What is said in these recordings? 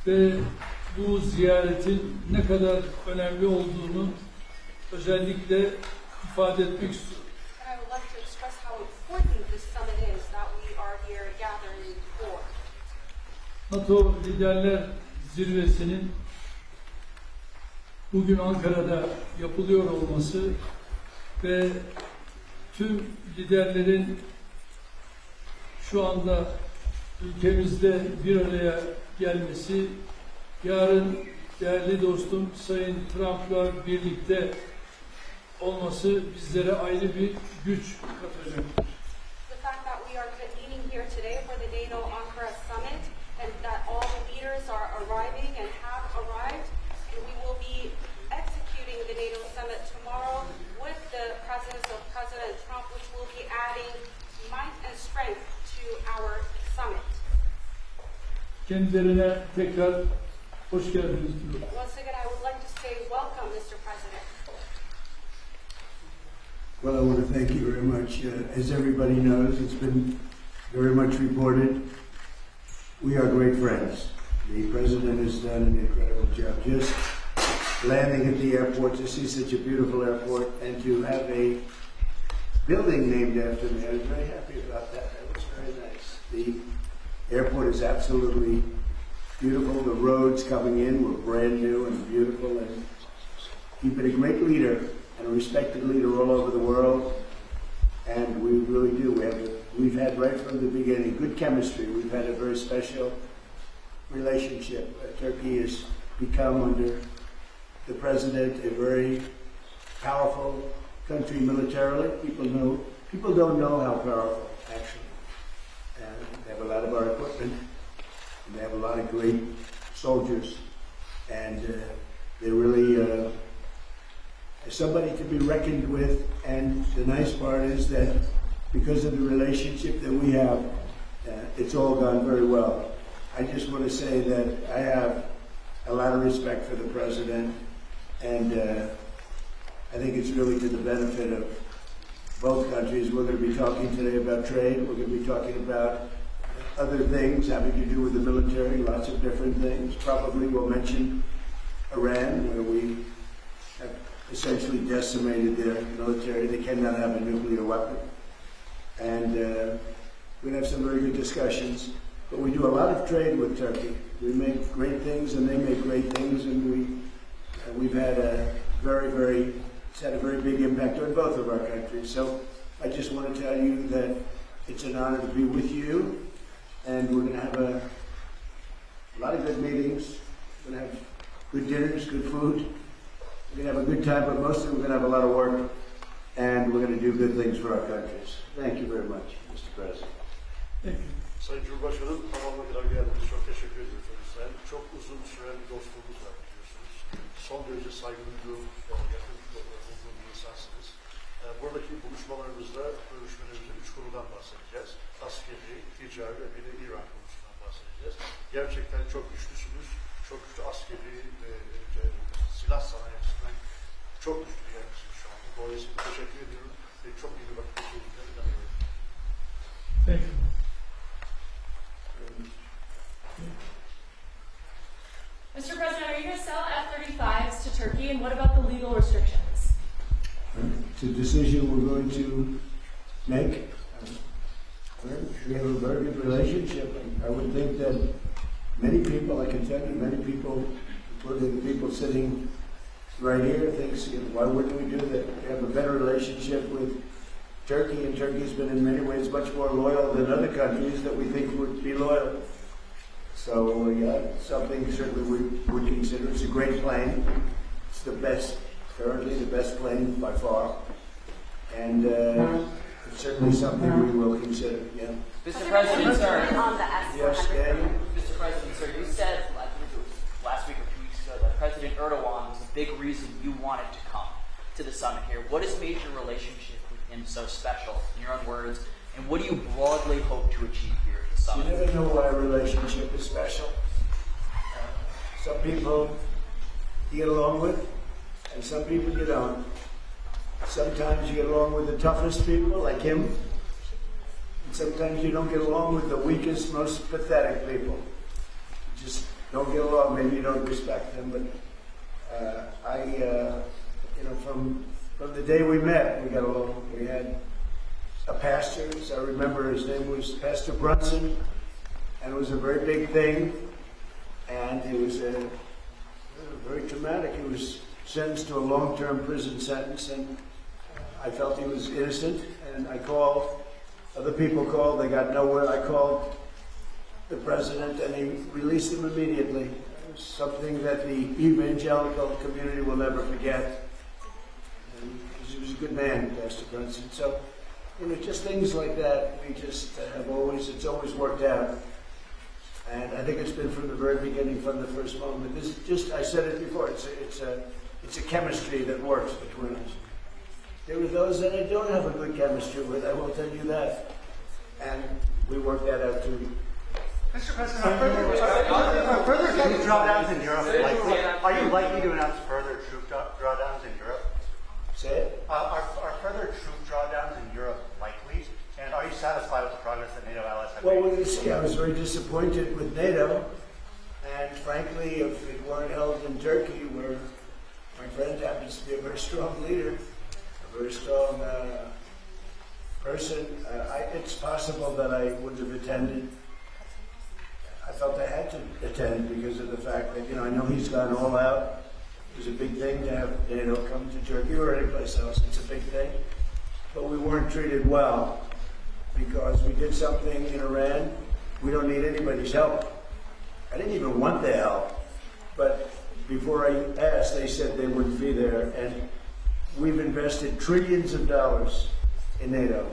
ve bu ziyaretin ne kadar önemli olduğunu özellikle ifade etmek istiyorum. And I would like to express how important this summit is that we are here gathering for. NATO Liderler Zirvesi'nin bugün Ankara'da yapılıyor olması ve tüm liderlerin şu anda ülkemizde bir araya gelmesi, yarın değerli dostum Sayın Trump'la birlikte olması bizlere ayrı bir güç katacaktır. The fact that we are convening here today for the NATO Ankara summit and that all the leaders are arriving and have arrived, and we will be executing the NATO summit tomorrow with the presence of President Trump, which will be adding might and strength to our summit. Kendilerine tekrar hoş geldiniz diyorum. Once again, I would like to say welcome, Mr. President. Well, I want to thank you very much. As everybody knows, it's been very much reported. We are great friends. The President has done an incredible job. Just landing at the airport, to see such a beautiful airport, and to have a building named after me. I was very happy about that. That was very nice. The airport is absolutely beautiful. The roads coming in were brand new and beautiful, and you've been a great leader and a respected leader all over the world, and we really do. We've had right from the beginning good chemistry. We've had a very special relationship. Turkey has become, under the president, a very powerful country militarily. People don't know how powerful, actually. And they have a lot of our equipment, and they have a lot of great soldiers, and they really somebody to be reckoned with. And the nice part is that because of the relationship that we have, it's all gone very well. I just want to say that I have a lot of respect for the president, and I think it's really to the benefit of both countries. We're going to be talking today about trade. We're going to be talking about other things having to do with the military, lots of different things. Probably we'll mention Iran, where we have essentially decimated their military. They cannot have a nuclear weapon. And we're going to have some very good discussions. But we do a lot of trade with Turkey. We make great things, and they make great things, and we've had it's had a very big impact on both of our countries. So I just want to tell you that it's an honor to be with you, and we're going to have a lot of good meetings. We're going to have good dinners, good food. We're going to have a good time, but mostly we're going to have a lot of work, and we're going to do good things for our countries. Thank you very much, Mr. President. Thank you. Sayın Cumhurbaşkanım, tamamına kadar geldiniz. Çok teşekkür ediyoruz. Çok uzun süren bir dostluğumuz var biliyorsunuz. Son derece saygı duyduğum, yakın bulduğum bir insansınız. Buradaki buluşmalarımızda, görüşmelerimizde 3 konudan bahsedeceğiz. Askeri, ticari ve bir de İran konusundan bahsedeceğiz. Gerçekten çok güçlüsünüz. Çok güçlü askeri ve silah sanayi açısından çok güçlü bir yersiniz şu anda. Dolayısıyla teşekkür ediyorum. Çok iyi bir vakit geçirdiğinize inanıyorum. Thank you. Mr. President, are you going to sell F-35s to Turkey, and what about the legal restrictions? It's a decision we're going to make. We have a very good relationship. I would think that many people, I can tell you, many people, including the people sitting right here, thinks, why wouldn't we do that? We have a better relationship with Turkey, and Turkey has been in many ways much more loyal than other countries that we think would be loyal. So something certainly we would consider. It's a great plane. It's the best, currently the best plane by far. And it's certainly something we will consider, yeah. Mr. President, sir. On the S-400. Yes, Daniel? Mr. President, sir, you said, I think it was last week or 2 weeks ago, that President Erdogan was a big reason you wanted to come to the summit here. What has made your relationship with him so special, in your own words, and what do you broadly hope to achieve here at the summit? You never know why a relationship is special. Some people you get along with, and some people you don't. Sometimes you get along with the toughest people, like him, and sometimes you don't get along with the weakest, most pathetic people. Just don't get along, maybe you don't respect them, but from the day we met, we got along. We had a pastor, so I remember his name was Pastor Brunson, and it was a very big thing, and it was very traumatic. He was sentenced to a long-term prison sentence, and I felt he was innocent, and I called, other people called, they got nowhere. I called the president, and he released him immediately. It was something that the evangelical community will never forget. And he was a good man, Pastor Brunson. So, just things like that, we just it's always worked out. And I think it's been from the very beginning, from the first moment. This just, I said it before, it's a chemistry that works between us. There were those that I don't have a good chemistry with, I will tell you that. And we worked that out too. Mr. President, are further troop drawdowns in Europe likely? Are you likely to announce further troop drawdowns in Europe? Say it? Are further troop drawdowns in Europe likely? And are you satisfied with the progress that NATO allies have Well, made? we're going to see. I was very disappointed with NATO. And frankly, if it weren't held in Turkey, where my friend happens to be a very strong leader, a very strong person, it's possible that I wouldn't have attended. I felt I had to attend because of the fact that, I know he's gone all out. It was a big thing to have NATO come to Turkey or any place else. It's a big thing. But we weren't treated well because we did something in Iran. We don't need anybody's help. I didn't even want their help. But before I asked, they said they wouldn't be there. And we've invested trillions of dollars in NATO.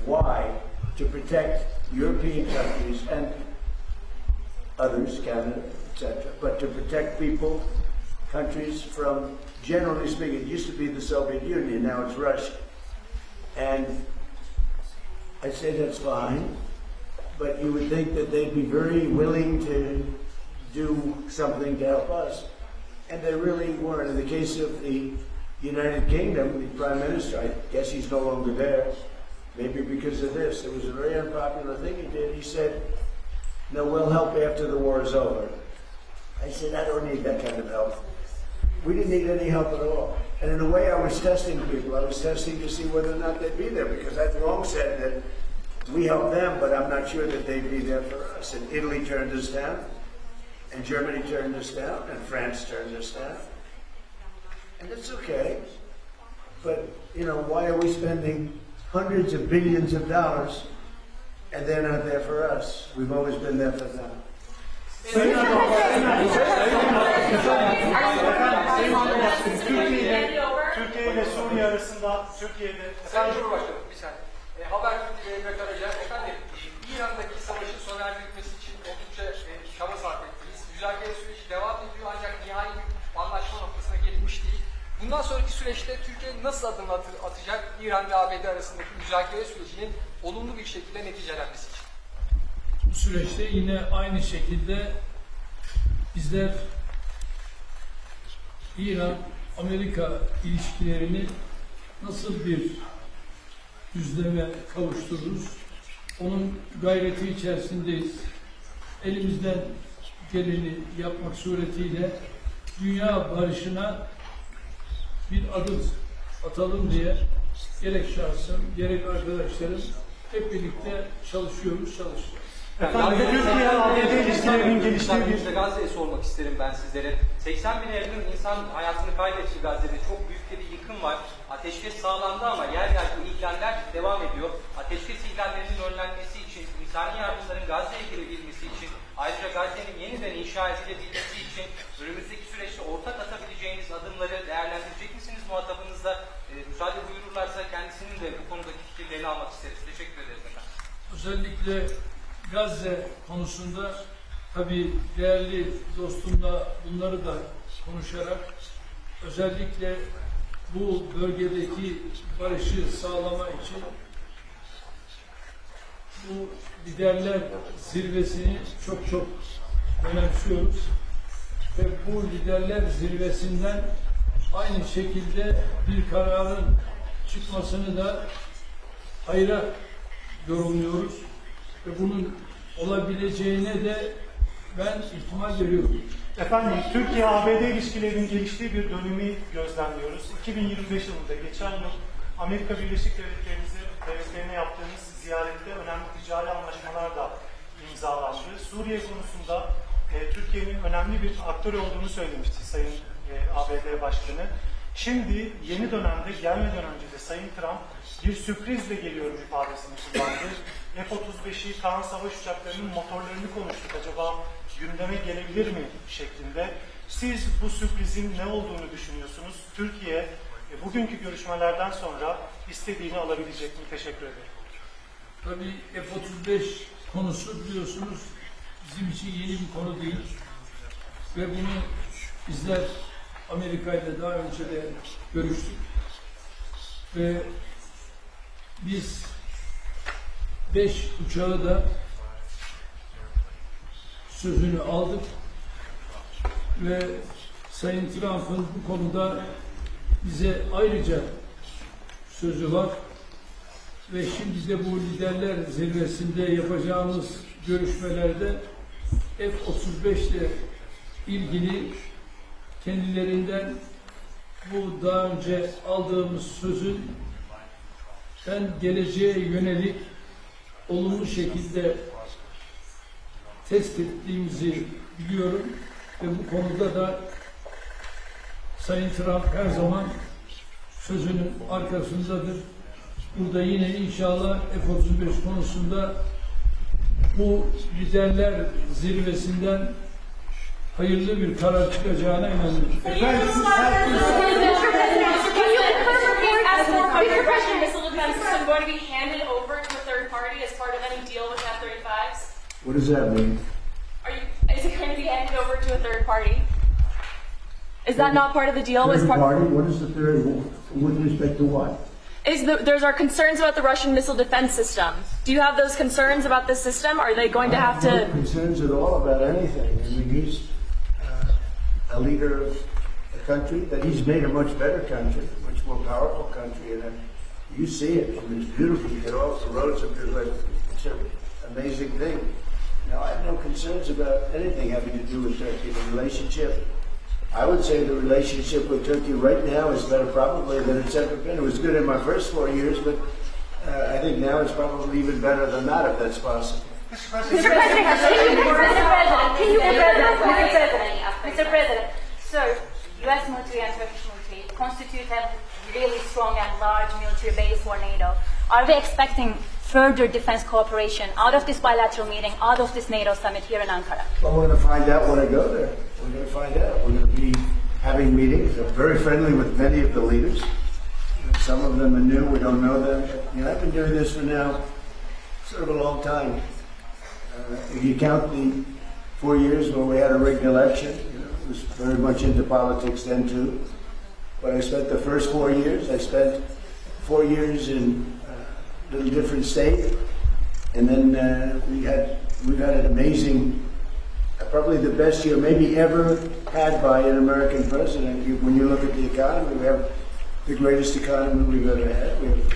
Why? To protect European countries and others, Canada, etc., but to protect people, countries from, generally speaking, it used to be the Soviet Union, now it's Russia. And I say that's fine, but you would think that they'd be very willing to do something to help us. And they really weren't. In the case of the United Kingdom, the Prime Minister, I guess he's no longer there, maybe because of this. It was a very unpopular thing he did. He said, "No, we'll help after the war is over." I said, "I don't need that kind of help." We didn't need any help at all. And in a way, I was testing people. I was testing to see whether or not they'd be there, because I'd long said that we helped them, but I'm not sure that they'd be there for us. And Italy turned us down, and Germany turned us down, and France turned us down. And it's okay. But, why are we spending hundreds of billions of dollars and they're not there for us? We've always been there for them. Türkiye ile Suriye arasında Sayın Cumhurbaşkanım, bir saniye. Habertürk Emre Karaca, efendim, İran'daki savaşın sona erdirilmesi için oldukça çaba sarf ettiniz. Müzakere süreci devam ediyor ancak nihai bir anlaşma noktasına gelinmiş değil. Bundan sonraki süreçte Türkiye nasıl adım atacak İran ve ABD arasındaki müzakere sürecinin olumlu bir şekilde neticelenmesi için? Bu süreçte yine aynı şekilde bizler İran-Amerika ilişkilerini nasıl bir düzleme kavuştururuz? Onun gayreti içerisindeyiz. Elimizden geleni yapmak suretiyle dünya barışına bir adım atalım diye gerek şahsım, gerek arkadaşlarım hep birlikte çalışıyoruz. Türkiye ABD ilişkilerinin geliştiği bir... Gazze'ye sormak isterim ben sizlere. 80 bine yakın insan hayatını kaybetti Gazze'de. Çok büyük bir yıkım var. Ateşkes sağlandı ama yer yer bu ihlaller devam ediyor. Ateşkes ihlallerinin önlenmesi için, insani yardımların Gazze'ye girebilmesi için, ayrıca Gazze'nin yeniden inşa edilebilmesi için önümüzdeki süreçte ortak atabileceğiniz adımları değerlendirecek misiniz muhatabınızla? Müsaade buyururlarsa kendisinin de bu konudaki fikirlerini almak isteriz. Teşekkür ederiz efendim. Özellikle Gazze konusunda tabii değerli dostumla bunları da konuşarak özellikle bu bölgedeki barışı sağlama için bu liderler zirvesini çok önemsiyoruz. Ve bu liderler zirvesinden aynı şekilde bir kararın çıkmasını da hayra yorumluyoruz. Ve bunun olabileceğine de ben ihtimal veriyorum. Efendim, Türkiye-ABD ilişkilerinin geliştiği bir dönemi gözlemliyoruz. 2025 yılında geçen yıl Amerika Birleşik Devletleri'ne yaptığımız ziyarette önemli ticari anlaşmalar da imzalandı. Suriye konusunda Türkiye'nin önemli bir aktör olduğunu söylemişti Sayın ABD Başkanı. Şimdi yeni dönemde gelmeden önce de Sayın Trump bir sürprizle geliyorum ifadesini kullandı. F-35'i, Kaan savaş uçaklarının motorlarını konuştuk. Acaba gündeme gelebilir mi şeklinde. Siz bu sürprizin ne olduğunu düşünüyorsunuz? Türkiye bugünkü görüşmelerden sonra istediğini alabilecek mi? Teşekkür ederim. Tabii F-35 konusu biliyorsunuz bizim için yeni bir konu değil. Ve bunu bizler Amerika ile daha önce de görüştük. Ve biz 5 uçağı da sözünü aldık. Ve Sayın Trump'ın bu konuda bize ayrıca sözü var. Ve şimdi de bu liderler zirvesinde yapacağımız görüşmelerde F-35 ile ilgili kendilerinden bu daha önce aldığımız sözün geleceğe yönelik olumlu şekilde test ettiğimizi biliyorum ve bu konuda da Sayın Trump her zaman sözünün arkasındadır. Burada yine inşallah F-35 konusunda bu liderler zirvesinden hayırlı bir karar çıkacağına inanıyorum. Is the Russian missile defense system going to be handed over to a third party as part of any deal with F-35s? What does that mean? Is it going to be handed over to a third party? Is that not part of the deal? Third party? What is the third? With respect to what? There's our concerns about the Russian missile defense system. Do you have those concerns about the system? Are they going to have I to? have no concerns at all about anything. I mean, he's a leader of a country that he's made a much better country, much more powerful country, and you see it. I mean, it's beautiful. You get off the roads of your life. It's an amazing thing. Now, I have no concerns about anything having to do with Turkey. The relationship, I would say the relationship with Turkey right now is better probably than it's ever been. It was good in my first 4 years, but I think now it's probably even better than that, if that's possible. Mr. President, so U.S. military and Turkish military constitute a really strong and large military base for NATO. Are we expecting further defense cooperation out of this bilateral meeting, out of this NATO summit here in Ankara? Well, we're going to find out when I go there. We're going to find out. We're going to be having meetings. I'm very friendly with many of the leaders. Some of them are new. We don't know them. But, I've been doing this for now sort of a long time. If you count the 4 years where we had a rigged election, I was very much into politics then too. But I spent the first 4 years. I spent 4 years in a little different state, and then we've had an amazing, probably the best year maybe ever had by an American president. When you look at the economy, we have the greatest economy we've ever had. We have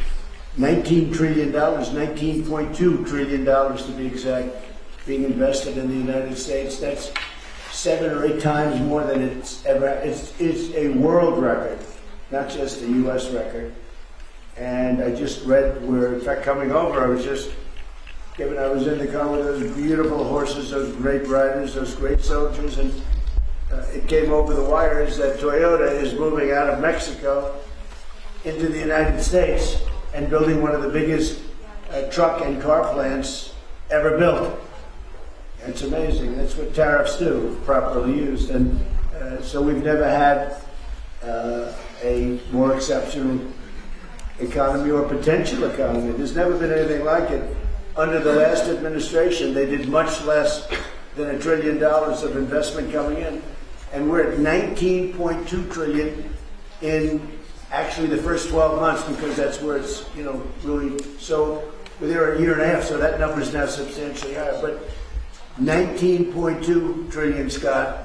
$19 trillion, $19.2 trillion to be exact, being invested in the United States. That's 7 or 8 times more than it's ever. It's a world record, not just a U.S. record. And I just read where, in fact, coming over, I was in the car with those beautiful horses, those great riders, those great soldiers, and it came over the wires that Toyota is moving out of Mexico into the United States and building one of the biggest truck and car plants ever built. It's amazing. That's what tariffs do, properly used. And so we've never had a more exceptional economy or potential economy. There's never been anything like it. Under the last administration, they did much less than $1 trillion of investment coming in. And we're at 19.2 trillion in actually the first 12 months, because that's where it's, really, so we're there a year and a half, so that number is now substantially higher. But 19.2 trillion, Scott,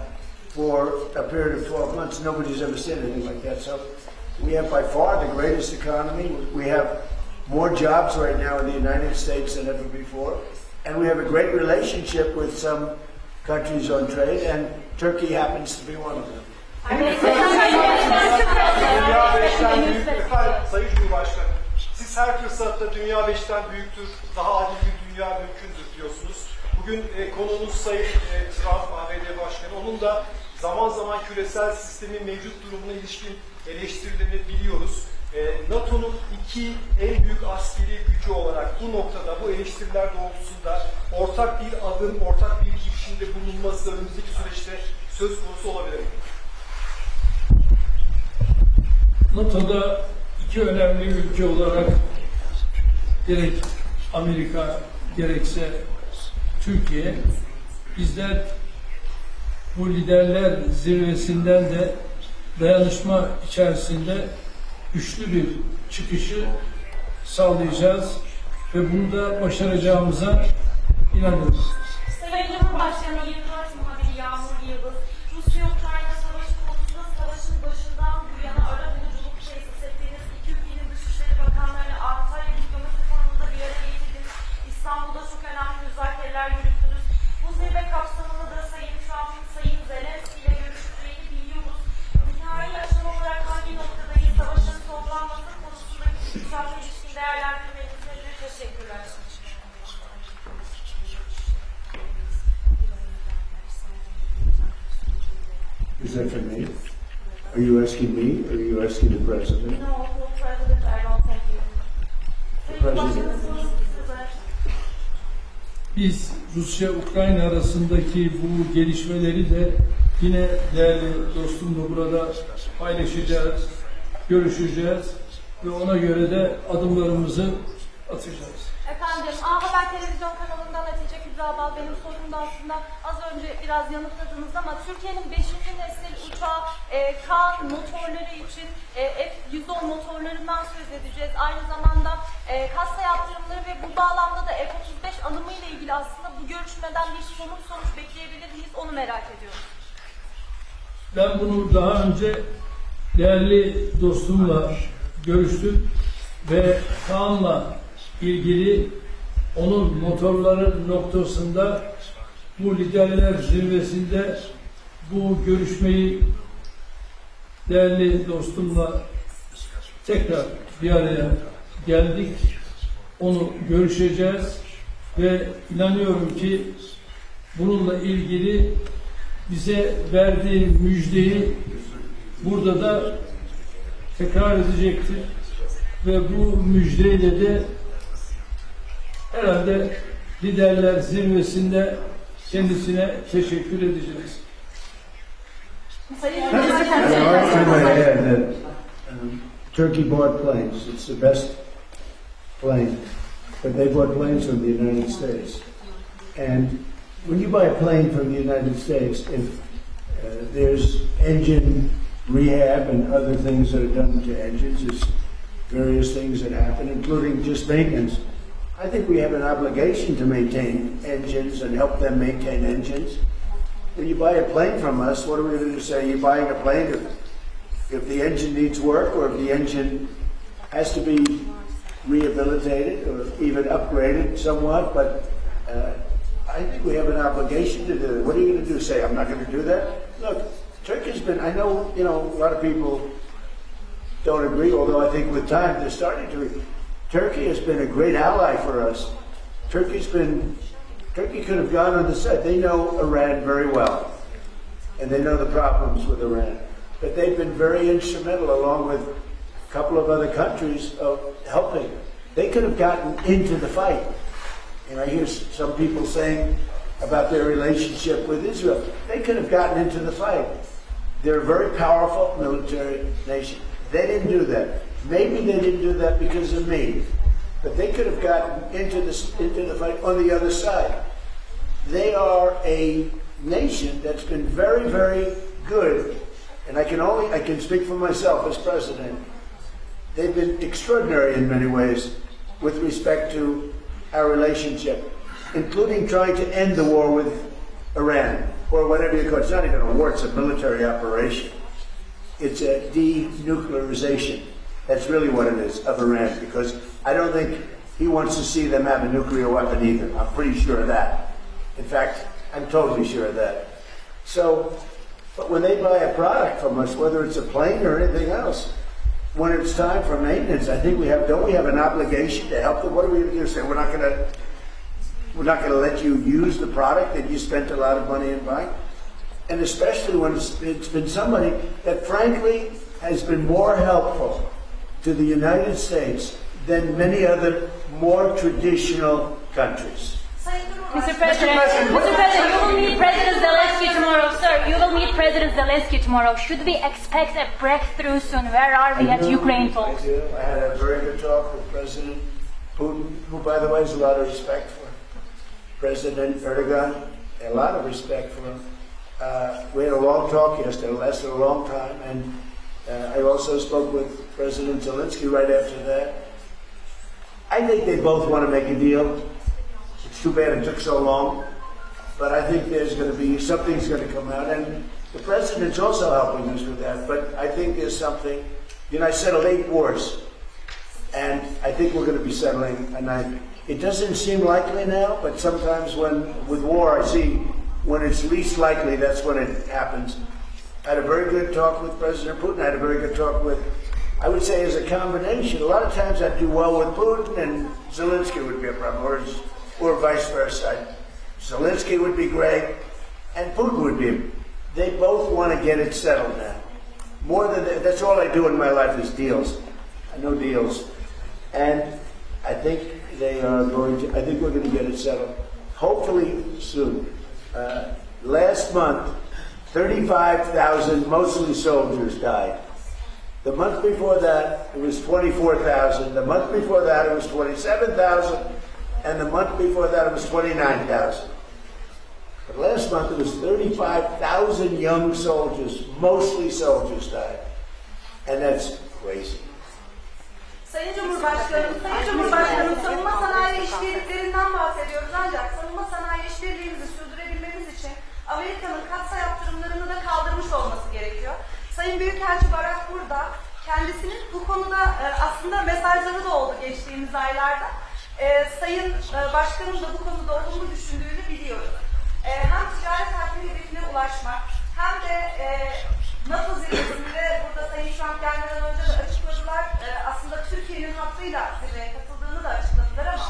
for a period of 12 months. Nobody's ever seen anything like that. So we have by far the greatest economy. We have more jobs right now in the United States than ever before. And we have a great relationship with some countries on trade, and Turkey happens to be one of them. Dünya beşten büyük, efendim Sayın Cumhurbaşkanı, siz her fırsatta dünya beşten büyüktür, daha adil bir dünya mümkündür diyorsunuz. Bugün konuğunuz Sayın Trump, ABD Başkanı, onun da zaman zaman küresel sistemin mevcut durumuna ilişkin eleştirilerini biliyoruz. NATO'nun iki en büyük askeri gücü olarak bu noktada, bu eleştiriler doğrultusunda ortak bir adım, ortak bir girişimde bulunması önümüzdeki süreçte söz konusu olabilir mi? NATO'da iki önemli ülke olarak gerek Amerika gerekse Türkiye, bizler bu liderler zirvesinden de dayanışma içerisinde güçlü bir çıkışı sağlayacağız ve bunu da başaracağımıza inanıyoruz. Sayın Cumhurbaşkanı, 24 muhabiri Yağmur Yıldız, Rusya-Ukrayna savaşı konusunda savaşın başından bu yana ara buluculuk tesis ettiğiniz iki ülkenin Dışişleri Bakanlarını Antalya Diplomasi Forumu'nda bir araya getirdiniz. İstanbul'da çok önemli müzakereler yürüttünüz. Bu zirve kapsamında da Sayın Trump'ın Sayın Zelenski ile görüştüğünü biliyoruz. Nihai aşama olarak hangi noktadayız? Savaşın sonlanması konusundaki iktisatla ilişkin değerlendirmeniz nedir? Teşekkürler. Is that for me? Are you asking me, or are you asking the President? No, President Erdogan, thank you. Sayın President. Başkanım, sizler. Biz Rusya-Ukrayna arasındaki bu gelişmeleri de yine değerli dostumla burada paylaşacağız, görüşeceğiz ve ona göre de adımlarımızı atacağız. Efendim, A Haber televizyon kanalından Hatice Kübra Bal, benim sorum da aslında az önce biraz yanıtladınız ama Türkiye'nin 5. nesil uçağı Kaan motorları için F-110 motorlarından söz edeceğiz. Aynı zamanda kasa yaptırımları ve bu bağlamda da F-35 alımı ile ilgili aslında bu görüşmeden bir sonuç bekleyebilir miyiz? Onu merak ediyorum. Ben bunu daha önce değerli dostumla görüştüm ve Kaan'la ilgili onun motorları noktasında bu liderler zirvesinde bu görüşmeyi değerli dostumla tekrar bir araya geldik. Onu görüşeceğiz ve inanıyorum ki bununla ilgili bize verdiği müjdeyi burada da tekrar edecektir ve bu müjdeyle de herhalde liderler zirvesinde kendisine teşekkür edeceğiz. Sayın I might add that Turkey bought planes. It's the best plane. But they bought planes from the United States. And when you buy a plane from the United States, if there's engine rehab and other things that are done to engines, there's various things that happen, including just maintenance. I think we have an obligation to maintain engines and help them maintain engines. When you buy a plane from us, what are we going to say? You're buying a plane if the engine needs work or if the engine has to be rehabilitated or even upgraded somewhat, but I think we have an obligation to do it. What are you going to do? Say, I'm not going to do that? Look, Turkey's been, I know, a lot of people don't agree, although I think with time they're starting to agree. Turkey has been a great ally for us. Turkey could have gone on the side. They know Iran very well, and they know the problems with Iran. But they've been very instrumental, along with a couple of other countries, of helping. They could have gotten into the fight. And I hear some people saying about their relationship with Israel. They could have gotten into the fight. They're a very powerful military nation. They didn't do that. Maybe they didn't do that because of me. But they could have gotten into the fight on the other side. They are a nation that's been very, very good. And I can speak for myself as president. They've been extraordinary in many ways with respect to our relationship, including trying to end the war with Iran, or whatever you call it. It's not even a war, it's a military operation. It's a denuclearization. That's really what it is, of Iran, because I don't think he wants to see them have a nuclear weapon either. I'm pretty sure of that. In fact, I'm totally sure of that. So, but when they buy a product from us, whether it's a plane or anything else, when it's time for maintenance, I think don't we have an obligation to help them? What are we going to say? We're not going to let you use the product that you spent a lot of money in buying? And especially when it's been somebody that frankly has been more helpful to the United States than many other more traditional countries. Mr. President, you will meet President Zelensky tomorrow, sir. You will meet President Zelensky tomorrow. Should we expect a breakthrough soon? Where are we at Ukraine talks? I do. I had a very good talk with President Putin, who, by the way, has a lot of respect for President Erdogan. A lot of respect for him. We had a long talk yesterday. It lasted a long time. And I also spoke with President Zelensky right after that. I think they both want to make a deal. It's too bad it took so long, but I think there's going to be, something's going to come out, and the president's also helping us with that, but I think there's something, I settled 8 wars, and I think we're going to be settling a 9th. It doesn't seem likely now, but sometimes with war, I see when it's least likely, that's when it happens. I had a very good talk with President Putin. I had a very good talk with, I would say as a combination, a lot of times I'd do well with Putin and Zelensky would be a problem, or vice versa. Zelensky would be great, and Putin would be. They both want to get it settled now. More than that, that's all I do in my life is deals. I know deals. And I think I think we're going to get it settled. Hopefully soon. Last month, 35,000, mostly soldiers, died. The month before that, it was 24,000. The month before that, it was 27,000. And the month before that, it was 29,000. But last month, it was 35,000 young soldiers, mostly soldiers, died. And that's crazy. Sayın Cumhurbaşkanım, savunma sanayi işbirliklerinden bahsediyoruz ancak savunma sanayi işbirliğimizi sürdürebilmemiz için Amerika'nın katsayı yaptırımlarını da kaldırmış olması gerekiyor. Sayın Büyükelçi Barak burada, kendisinin bu konuda aslında mesajları da oldu geçtiğimiz aylarda. Sayın Başkanım da bu konuda olumlu düşündüğünü biliyoruz. Hem ticaret hacmi hedefine ulaşmak hem de NATO zirvesinde burada Sayın Trump gelmeden önce de açıkladılar. Aslında Türkiye'nin hattıyla zirveye katıldığını da açıkladılar ama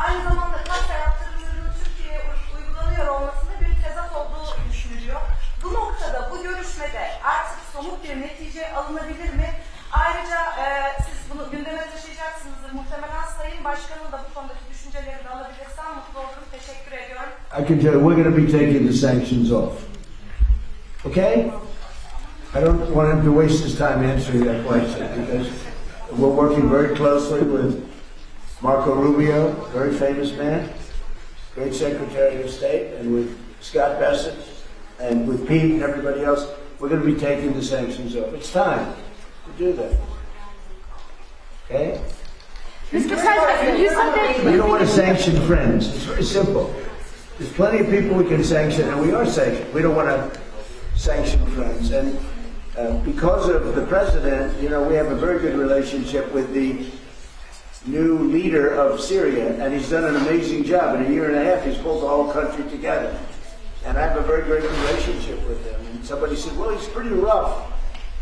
aynı zamanda katsayı yaptırımlarının Türkiye'ye uygulanıyor olmasında bir tezat olduğu düşünülüyor. Bu noktada, bu görüşmede artık somut bir netice alınabilir mi? Ayrıca siz bunu gündeme taşıyacaksınızdır muhtemelen. Sayın Başkanım da bu konudaki düşüncelerini de alabilirsem mutlu olurum. Teşekkür ediyorum. I can tell you, we're going to be taking the sanctions off. Okay? I don't want him to waste his time answering that question because we're working very closely with Marco Rubio, very famous man, great Secretary of State, and with Scott Bassett, and with Pete and everybody else. We're going to be taking the sanctions off. It's time to do that. Okay? Mr. President, you said that We don't want to sanction friends. It's very simple. There's plenty of people we can sanction, and we are sanctioned. We don't want to sanction friends. And because of the president, we have a very good relationship with the new leader of Syria, and he's done an amazing job. In a year and a half, he's pulled the whole country together. And I have a very great relationship with him. And somebody said, well, he's pretty rough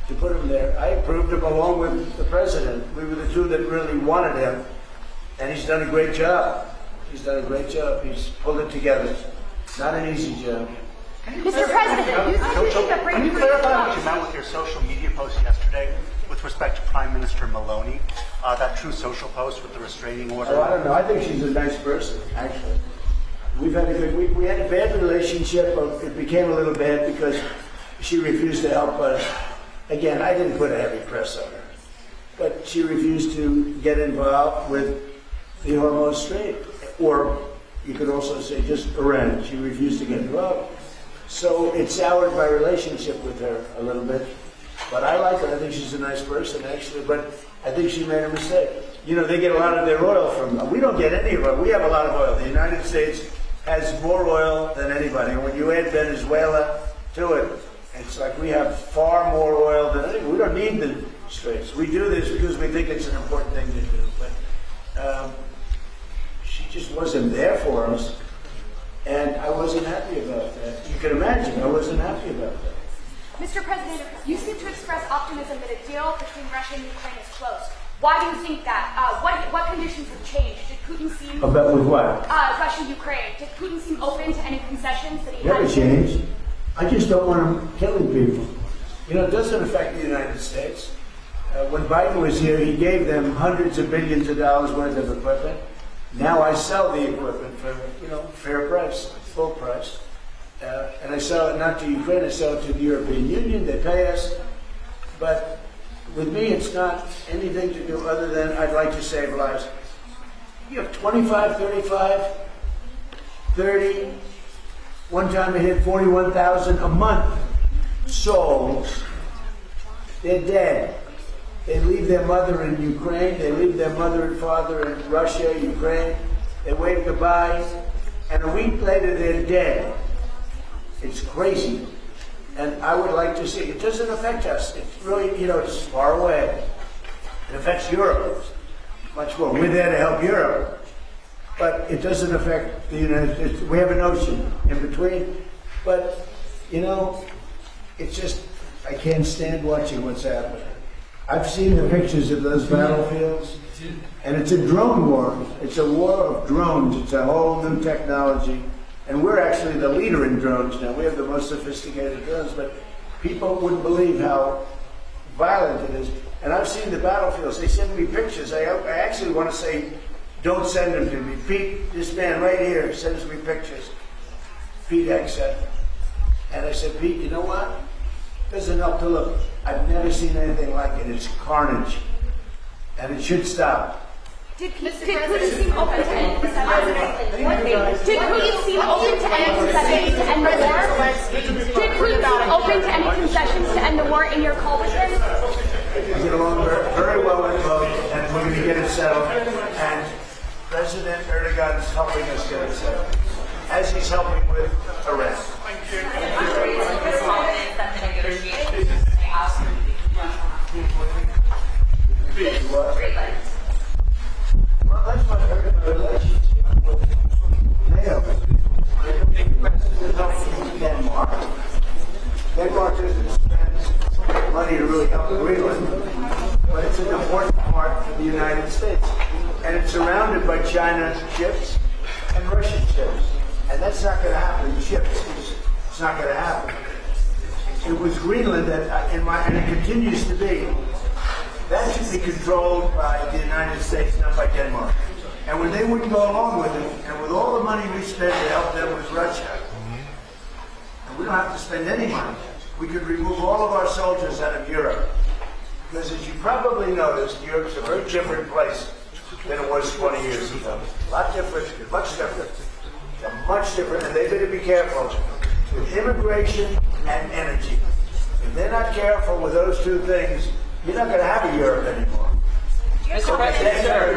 to put him there. I approved him along with the president. We were the two that really wanted him. And he's done a great job. He's done a great job. He's pulled it together. Not an easy job. Mr. President, Can you clarify what you meant with your social media post yesterday with respect to Prime Minister Maloney? That True Social post with the restraining order? Oh, I don't know. I think she's a nice person, actually. We had a bad relationship, but it became a little bad because she refused to help us. Again, I didn't put a heavy press on her, but she refused to get involved with the Hormuz Strait, or you could also say just Iran. She refused to get involved. So it soured my relationship with her a little bit. But I like her. I think she's a nice person, actually. But I think she made a mistake. They get a lot of their oil from. We don't get any of it. We have a lot of oil. The United States has more oil than anybody. And when you add Venezuela to it, it's like we have far more oil than anybody. We don't need the straits. We do this because we think it's an important thing to do. But she just wasn't there for us. And I wasn't happy about that. You can imagine, I wasn't happy about that. Mr. President, you seem to express optimism that a deal between Russia and Ukraine is close. Why do you think that? What conditions have changed? Did Putin seem... About with what? Russia-Ukraine. Did Putin seem open to any concessions that he Never had? changed. I just don't want him killing people. You know, it doesn't affect the United States. When Biden was here, he gave them hundreds of billions of dollars worth of equipment. Now I sell the equipment for, fair price, full price. And I sell it not to Ukraine, I sell it to the European Union. They pay us. But with me, it's not anything to do other than I'd like to save lives. You have 25, 35, 30. One time I hit 41,000 a month souls. They're dead. They leave their mother in Ukraine. They leave their mother and father in Russia, Ukraine. They wave goodbye. And a week later, they're dead. It's crazy. And I would like to see, it doesn't affect us. It's really, it's far away. It affects Europe much more. We're there to help Europe. But it doesn't affect the United States. We have an ocean in between. But, it's just, I can't stand watching what's happening. I've seen the pictures of those battlefields, and it's a drone war. It's a war of drones. It's a whole new technology. And we're actually the leader in drones now. We have the most sophisticated drones, but people wouldn't believe how violent it is. And I've seen the battlefields. They send me pictures. I actually want to say, don't send them to me. Pete, this man right here sends me pictures. Pete Hegseth. And I said, Pete, you know what? Doesn't help to look. I've never seen anything like it. It's carnage. And it should stop. Did Putin seem open to any concessions? Did Putin seem open to any concessions to end the war? Did Putin seem open to any concessions to end the war in your call with him? We get along very well with both, and we're going to get it settled. And President Erdogan is helping us get it settled, as he's helping with Iran. Well, that's what the relationship with NATO. President helping Denmark. Denmark doesn't spend money to really help Greenland, but it's an important part for the United States. And it's surrounded by China ships and Russian ships. And that's not going to happen. It's not going to happen. It was Greenland that, and it continues to be, that should be controlled by the United States, not by Denmark. And when they wouldn't go along with it, and with all the money we spend to help them with Russia, and we don't have to spend any money, we could remove all of our soldiers out of Europe. Because as you probably noticed, Europe's a very different place than it was 20 years ago. A lot different, much different. Much different, and they better be careful with immigration and energy. If they're not careful with those two things, you're not going to have a Europe anymore. Mr. President, sir.